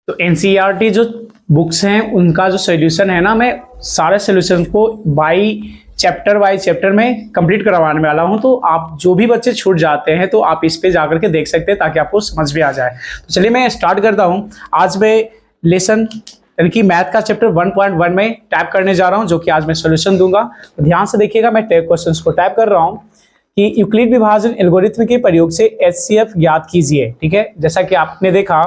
तो एनसीईआरटी जो बुक्स हैं उनका जो सोल्यूशन है ना, मैं सारे सोल्यूशन को बाई चैप्टर में कंप्लीट करवाने वाला हूं। तो आप जो भी बच्चे छूट जाते हैं तो आप इस पे जाकर के देख सकते हैं ताकि आपको समझ में आ जाए। तो चलिए मैं स्टार्ट करता हूं। आज मैं लेसन यानी कि मैथ का चैप्टर 1.1 में टाइप करने जा रहा हूं, जो कि आज मैं सोल्यूशन दूंगा। तो ध्यान से देखिएगा, मैं क्वेश्चंस को टाइप कर रहा हूं कि यूक्लिड विभाजन एल्गोरिथ्म के प्रयोग से एचसीएफ ज्ञात कीजिए। ठीक है, जैसा कि आपने देखा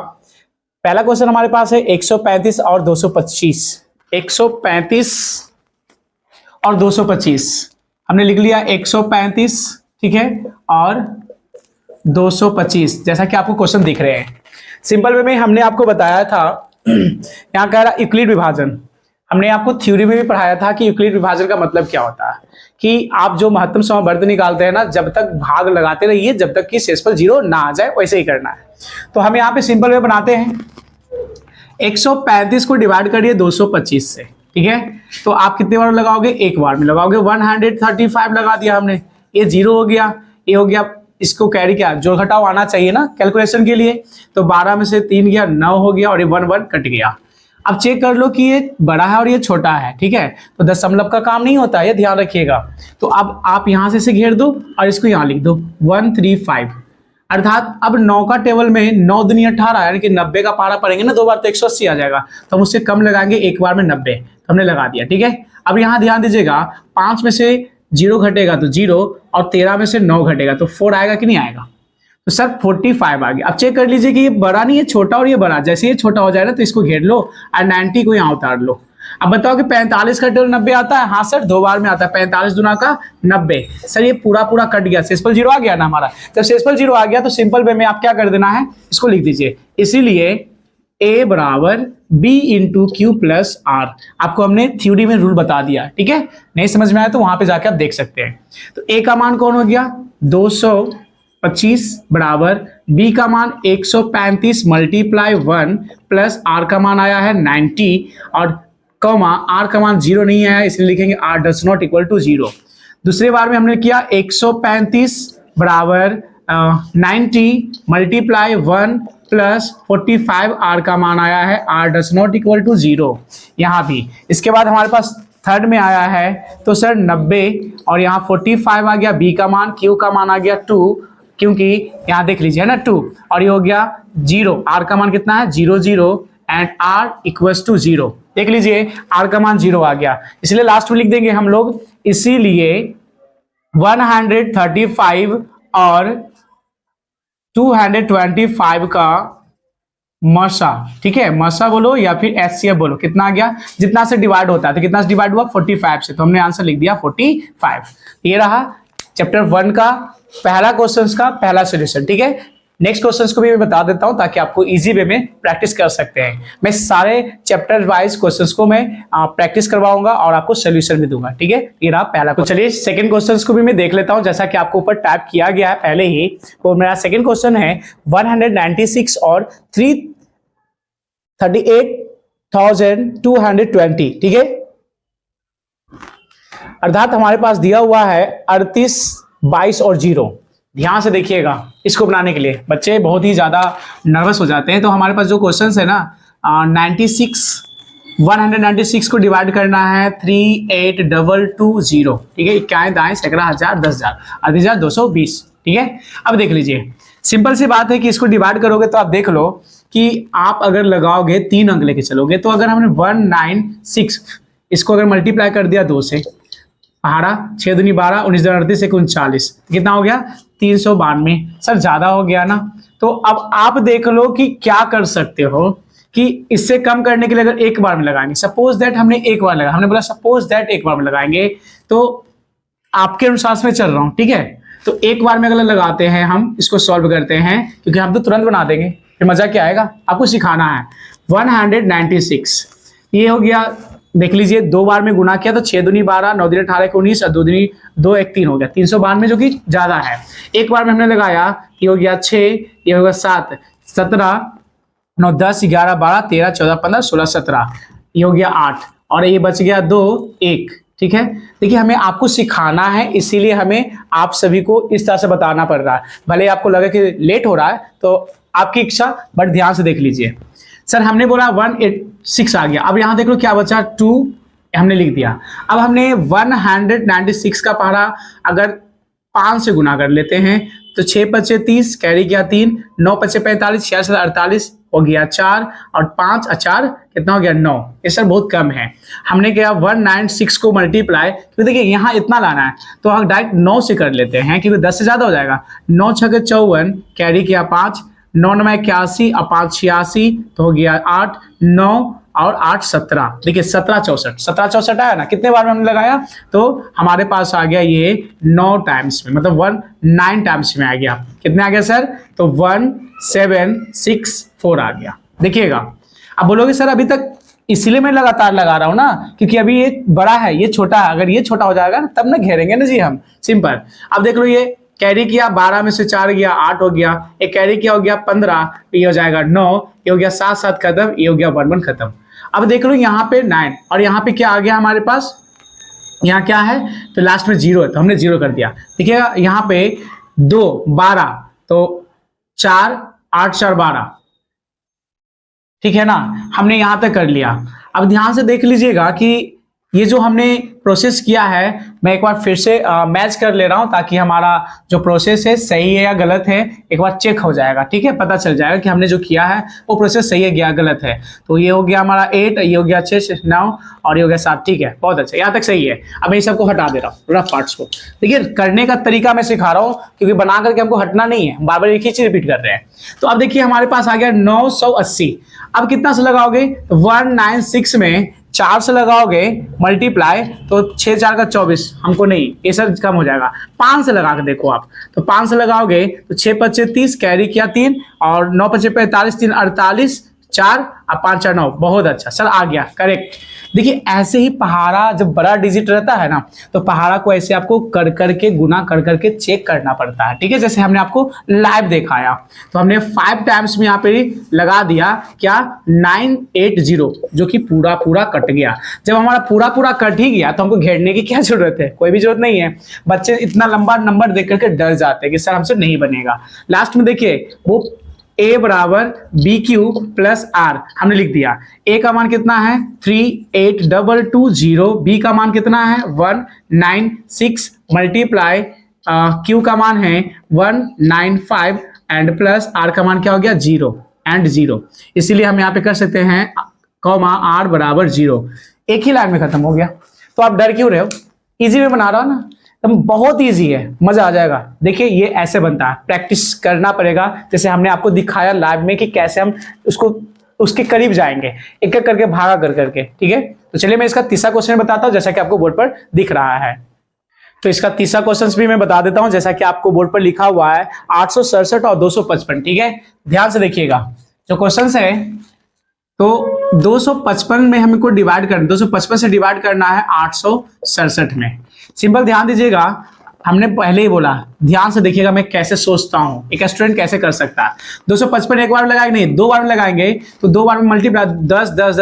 पहला क्वेश्चन हमारे पास है 135 और 225। 135 और 225 हमने लिख लिया 135, ठीक है, और 225 जैसा कि आपको क्वेश्चन दिख रहे हैं। सिंपल वे में हमने आपको बताया था यहाँ कह रहा यूक्लिड विभाजन। हमने आपको थ्योरी में भी पढ़ाया था कि यूक्लिड विभाजन का मतलब क्या होता है, कि आप जो महत्तम समवर्ध निकालते हैं ना, जब तक भाग लगाते रहिए जब तक कि शेषफल 0 ना आ जाए, वैसे ही करना है। तो हम यहाँ पे सिंपल वे बनाते हैं। 135 को डिवाइड करिए 225 से, ठीक है। तो आप कितने बार लगाओगे? एक बार में लगाओगे। 135 लगा दिया हमने, ये 0 हो गया, ये हो गया। इसको कैरी क्या जोड़ घटाव आना चाहिए ना कैलकुलेशन के लिए। तो 12 में से 3 गया, 9 हो गया, और ये 1 कट गया। अब चेक कर लो कि ये बड़ा है और ये छोटा है, ठीक है। तो दशमलव का काम नहीं होता, ये ध्यान रखिएगा। तो अब आप यहां से इसे घेर दो और इसको यहां लिख दो 135। अर्थात अब 9 का टेबल में 9 दूनी 18 यानी कि 90 का पहाड़ा पड़ेंगे ना, 2 बार तो 180 आ जाएगा। तो हम उससे कम लगाएंगे, एक बार में 90 तो हमने लगा दिया, ठीक है। अब यहाँ ध्यान दीजिएगा, 5 में से 0 घटेगा तो 0, और 13 में से 9 घटेगा तो 4 आएगा कि नहीं आएगा? तो सर 45 आ गया। अब चेक कर लीजिए कि ये बड़ा नहीं है, छोटा, और ये बड़ा। जैसे ये छोटा हो जाए ना तो इसको घेर लो और 90 को यहाँ उतार लो। अब बताओ कि 45 का टेबल 90 आता है? हाँ सर, 2 बार में आता है। 45 दूना का 90। सर ये पूरा कट गया, शेषफल 0 आ गया ना हमारा। जब शेषफल 0 आ गया तो सिंपल वे में आप क्या कर देना है, इसको लिख दीजिए। इसीलिए a बराबर b into q plus R. आपको हमने थ्योरी में रूल बता दिया, ठीक है। नहीं समझ में आया तो वहां पे जाके आप देख सकते हैं। तो a का मान कौन हो गया? 225 बराबर b का मान 135 मल्टीप्लाई 1 प्लस r का मान आया है 90, और कॉमा r का मान 0 नहीं आया, इसलिए लिखेंगे r does not equal to 0। दूसरे बार में हमने किया 135 बराबर 90 मल्टीप्लाई 1 प्लस 45, r का मान आया है r does not equal to 0 यहाँ भी। इसके बाद हमारे पास थर्ड में आया है तो सर 90, और यहाँ 45 आ गया, b का मान, q का मान आ गया 2, क्योंकि यहाँ देख लीजिए है ना 2, और ये हो गया 0। r का मान कितना है? 0 0, एंड r इक्वल्स टू 0। देख लीजिए r का मान 0 आ गया, इसलिए लास्ट में लिख देंगे हम लोग। इसीलिए 135 और 225 का मसा, ठीक है, मसा बोलो या फिर एचसीएफ बोलो, कितना आ गया? जितना से डिवाइड होता है। तो कितना से डिवाइड हुआ? 45 से। तो हमने आंसर लिख दिया 45। ये रहा चैप्टर 1 का पहला क्वेश्चन का पहला सोल्यूशन, ठीक है। नेक्स्ट क्वेश्चंस को भी मैं बता देता हूं ताकि आपको इजी वे में प्रैक्टिस कर सकते हैं। मैं सारे चैप्टर वाइज क्वेश्चंस को मैं प्रैक्टिस करवाऊंगा और आपको सोल्यूशन भी दूंगा, ठीक है। ये रहा पहला। तो चलिए सेकंड क्वेश्चंस को भी मैं देख लेता हूं, जैसा कि आपको ऊपर टाइप किया गया है पहले ही। तो मेरा सेकंड क्वेश्चन है 196 और 338,220, ठीक है। अर्थात हमारे पास दिया हुआ है 38, 22 और 0। ध्यान से देखिएगा, इसको बनाने के लिए बच्चे बहुत ही ज्यादा नर्वस हो जाते हैं। तो हमारे पास जो क्वेश्चन है ना 196 को डिवाइड करना है 38,220, ठीक है। 51 दाएं सैकड़ा 1000 10,000 38,220, ठीक है। अब देख लीजिए, सिंपल सी बात है कि इसको डिवाइड करोगे तो आप देख लो कि आप अगर लगाओगे 3 अंक लेके चलोगे, तो अगर हमने 196 इसको अगर मल्टीप्लाई कर दिया 2 से, पहाड़ा 6 दूनी 12, 19 38 39, कितना हो गया? 392। सर ज्यादा हो गया ना। तो अब आप देख लो कि क्या कर सकते हो कि इससे कम करने के लिए अगर एक बार में लगाएंगे, सपोज दैट हमने एक बार लगा, हमने बोला सपोज दैट एक बार में लगाएंगे, तो आपके अनुसार में चल रहा हूं, ठीक है। तो एक बार में अगर लगाते हैं, हम इसको सॉल्व करते हैं, क्योंकि हम तो तुरंत बना देंगे, फिर मजा क्या आएगा, आपको सिखाना है। 196 ये हो गया, देख लीजिए 2 बार में गुना किया तो 6 दूनी 12, 9 दूनी 18 19, और 2 दूनी 2 1 3 हो गया 392, जो कि ज्यादा है। एक बार में हमने लगाया, ये हो गया 6, ये हो गया 7, 17, 9 10 11 12 13 14 15 16 17, ये हो गया 8, और ये बच गया 2 1, ठीक है। देखिए हमें आपको सिखाना है, इसीलिए हमें आप सभी को इस तरह से बताना पड़ रहा है। भले आपको लगे कि लेट हो रहा है तो आपकी इच्छा, बट ध्यान से देख लीजिए। सर हमने बोला 186 आ गया। अब यहाँ देख लो क्या बचा, 2 हमने लिख दिया। अब हमने 196 का पहाड़ा अगर 5 से गुना कर लेते हैं तो 6 पचे 30, कैरी किया 3, 9 पचे 45, 6 से 48 हो गया 4 और 5 4 कितना हो गया 9। ये सर बहुत कम है। हमने किया 196 को मल्टीप्लाई, तो देखिए यहाँ इतना लाना है तो हम डायरेक्ट 9 से कर लेते हैं क्योंकि 10 से ज्यादा हो जाएगा। 9 6 54, कैरी किया 5, 9 9 81 और 5 86 तो हो गया 8, 9 और 8 17। देखिए 17 64, 17 64 आया ना, कितने बार में हमने लगाया तो हमारे पास आ गया ये 9 टाइम्स में, मतलब 19 टाइम्स में आ गया। कितने आ गया सर, तो 1764 आ गया। देखिएगा अब बोलोगे सर अभी तक इसलिए मैं लगातार लगा रहा हूं ना क्योंकि अभी ये बड़ा है ये छोटा है, अगर ये छोटा हो जाएगा ना तब ना घेरेंगे ना जी हम, सिंपल। अब देख लो ये कैरी किया 12 में से 4 गया 8 हो गया, एक कैरी किया हो गया 15, ये हो जाएगा 9, ये हो गया 7 7 खत्म, ये हो गया 1 1 खत्म। अब देख लो यहाँ पे 9 और यहाँ पे क्या आ गया हमारे पास, यहाँ क्या है तो लास्ट में 0 है तो हमने 0 कर दिया। देखिएगा यहाँ पे 2 12 तो 4 8 4 12, ठीक है ना, हमने यहां तक कर लिया। अब ध्यान से देख लीजिएगा कि ये जो हमने प्रोसेस किया है मैं एक बार फिर से मैच कर ले रहा हूं ताकि हमारा जो प्रोसेस है सही है या गलत है एक बार चेक हो जाएगा, ठीक है, पता चल जाएगा कि हमने जो किया है वो प्रोसेस सही है या गलत है। तो ये हो गया हमारा 8, ये हो गया 6 9 और ये हो गया 7, ठीक है, बहुत अच्छा, यहाँ तक सही है। अब मैं सबको हटा दे रहा हूँ रफ पार्ट्स को। देखिए करने का तरीका मैं सिखा रहा हूँ क्योंकि बना करके हमको हटना नहीं है, बार बार एक ही चीज रिपीट कर रहे हैं। तो अब देखिए हमारे पास आ गया 980। अब कितना से लगाओगे तो 196 में 4 से लगाओगे मल्टीप्लाई तो 6 4 का 24, हमको नहीं, ये सर कम हो जाएगा। 5 से लगा के देखो आप, तो 5 से लगाओगे तो 6 पचे 30, कैरी किया 3 और 9 पचे 45, 3 48, 4 और 5 4 9, बहुत अच्छा सर आ गया करेक्ट। देखिए ऐसे ही पहाड़ा जब बड़ा डिजिट रहता है ना तो पहाड़ा को ऐसे आपको कर करके गुना कर करके चेक करना पड़ता है, ठीक है, जैसे हमने आपको लाइव दिखाया। तो हमने 5 टाइम्स में यहाँ पे लगा दिया क्या 980 जो कि पूरा पूरा कट गया। जब हमारा पूरा पूरा कट ही गया तो हमको घेरने की क्या जरूरत है, कोई भी जरूरत नहीं है। बच्चे इतना लंबा नंबर देख करके डर जाते हैं कि सर हमसे नहीं बनेगा। लास्ट में देखिए वो a बराबर बी क्यू प्लस आर हमने लिख दिया। a का मान कितना है 38220, b का मान कितना है 196 मल्टीप्लाई q का मान है 195 एंड प्लस r का मान क्या हो गया 0 एंड 0। इसीलिए हम यहाँ पे कर सकते हैं कॉमा r बराबर 0, एक ही लाइन में खत्म हो गया। तो आप डर क्यों रहे हो, इजी में बना रहा हूं ना, तो बहुत इजी है, मजा आ जाएगा। देखिए ये ऐसे बनता है, प्रैक्टिस करना पड़ेगा जैसे हमने आपको दिखाया लाइव में कि कैसे हम उसको उसके करीब जाएंगे एक एक करके भागा कर करके, ठीक है। तो चलिए मैं इसका तीसरा क्वेश्चन बताता हूं जैसा कि आपको बोर्ड पर दिख रहा है। तो इसका तीसरा क्वेश्चन भी मैं बता देता हूं जैसा कि आपको बोर्ड पर लिखा हुआ है 867 और 255, ठीक है, ध्यान से देखिएगा। जो क्वेश्चन है तो 255 में हमको डिवाइड करना, 255 से डिवाइड करना है 867 में। सिंपल ध्यान दीजिएगा, हमने पहले ही बोला, ध्यान से देखिएगा मैं कैसे सोचता हूं, एक स्टूडेंट कैसे कर सकता है। 255 एक बार में लगाएंगे नहीं, 2 बार में लगाएंगे तो 2 बार में मल्टीप्लाई 10 10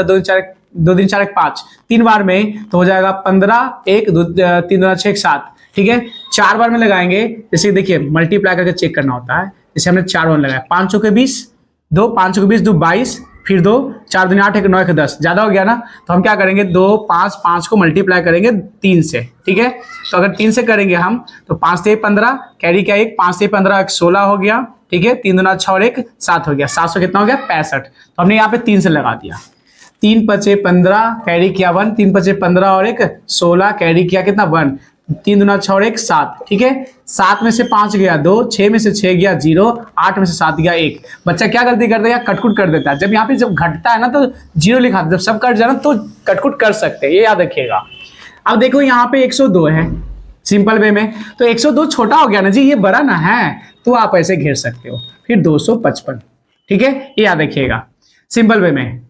2 दिन 4 5, 3 बार में तो हो जाएगा 15 1 2 3 2 6 7, ठीक है। 4 बार में लगाएंगे, जैसे देखिए मल्टीप्लाई करके चेक करना होता है, जैसे हमने 4 बार लगाया 5 चौके 20, 2 5 चौके 20 2 22, फिर 2 4 दूनी 8 1 9 1 10, ज्यादा हो गया ना, तो हम क्या करेंगे 2 5 5 को मल्टीप्लाई करेंगे 3 से, ठीक है। तो अगर 3 से करेंगे हम तो 5 से 15, कैरी क्या 1 5 से 15 1 16 हो गया, ठीक है, 3 दूना 6 और 1 7 हो गया, 700 कितना हो गया 65। तो हमने यहाँ पे 3 से लगा दिया, 3 पचे 15, कैरी किया 1, 3 पचे 15 और 1 16, कैरी किया कितना 1, 3 दूना 6 और 1 7, ठीक है। 7 में से 5 गया 2, 6 में से 6 गया 0, 8 में से 7 गया 1। बच्चा क्या गलती करता है, कटकुट कर देता है। जब यहाँ पे जब घटता है ना तो 0 लिखा, जब सब कट जाए ना तो कटकुट कर सकते हैं, ये याद रखिएगा। अब देखो यहाँ पे 102 है सिंपल वे में, तो 102 छोटा हो गया ना जी, ये बड़ा ना है, तो आप ऐसे घेर सकते हो। फिर 255, ठीक है, ये याद रखिएगा सिंपल वे में।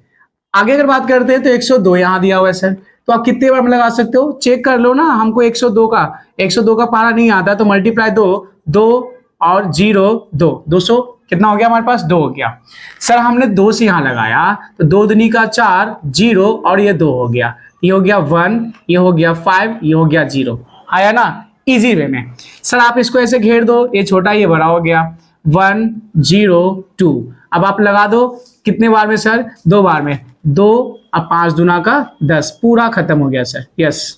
आगे अगर बात करते हैं तो 102 यहाँ दिया हुआ है सर, तो आप कितने बार में लगा सकते हो, चेक कर लो ना। हमको 102 का पहाड़ा नहीं आता तो मल्टीप्लाई 2 2 और 0 2, 200 कितना हो गया हमारे पास 2 हो गया। सर हमने 2 से यहाँ लगाया तो 2 दूनी का 4 0 और ये 2 हो गया, ये हो गया 1, ये हो गया 5, ये हो गया 0, आया ना इजी वे में। सर आप इसको ऐसे घेर दो, ये छोटा ये बड़ा हो गया, 102। अब आप लगा दो कितने बार में सर? 2 बार में। 2 अब 5 दूना का 10, पूरा खत्म हो गया सर। यस,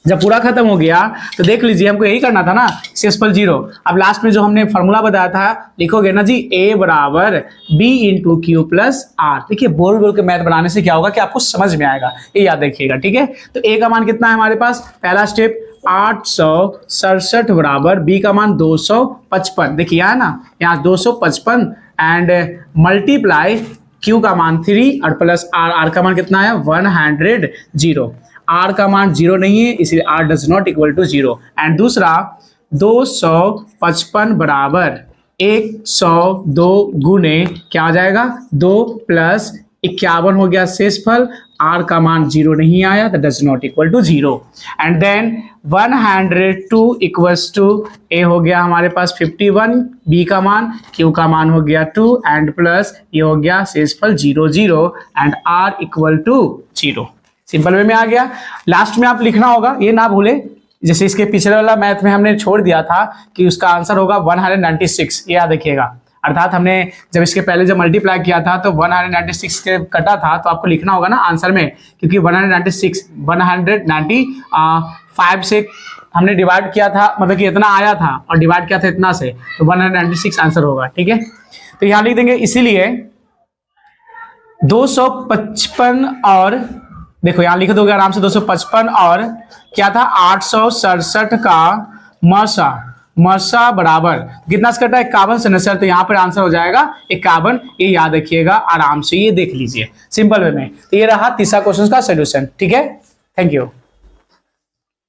जब पूरा खत्म हो गया तो देख लीजिए हमको यही करना था ना, सिंपल 0। अब लास्ट में जो हमने फॉर्मूला बताया था लिखोगे ना जी, A बराबर B into q plus R. देखिए बोल बोल के मैथ बनाने से क्या होगा कि आपको समझ में आएगा, ये याद रखिएगा, ठीक है। तो A का मान कितना है हमारे पास? पहला स्टेप 867 बराबर B का मान 255। देखिए यहाँ ना, यहाँ 255 एंड मल्टीप्लाई Q का मान 3 और प्लस R का मान कितना है? 100। R का मान 0 नहीं है इसलिए R does not equal to 0। And दूसरा 255 बराबर 102 गुने क्या आ जाएगा? 2 प्लस 51 हो गया शेषफल। R का मान 0 नहीं आया तो does not equal to 0। And then 102 equals to A हो गया हमारे पास 51, B का मान, Q का मान हो गया 2 एंड प्लस ये हो गया शेषफल 0 0 and R equal to 0। Simple way में आ गया। लास्ट में आप लिखना होगा, ये ना भूले, जैसे इसके पिछले वाला मैथ में हमने छोड़ दिया था कि उसका आंसर होगा 196, ये याद रखिएगा। अर्थात हमने जब इसके पहले जब मल्टीप्लाई किया था तो 196 के कटा था, तो आपको लिखना होगा ना आंसर में, क्योंकि 195 से हमने डिवाइड किया था, मतलब कि इतना आया था और डिवाइड किया था इतना से, तो 196 आंसर होगा, ठीक है। तो यहाँ लिख देंगे, इसीलिए 255 और देखो यहाँ लिख दोगे आराम से 255 और क्या था 867 का मसा बराबर कितना से कटा? 51 से नसर, तो यहाँ पर आंसर हो जाएगा 51। ये याद रखिएगा, आराम से ये देख लीजिए सिंपल वे में। तो ये रहा तीसरा क्वेश्चन का सोल्यूशन, ठीक है। Thank you.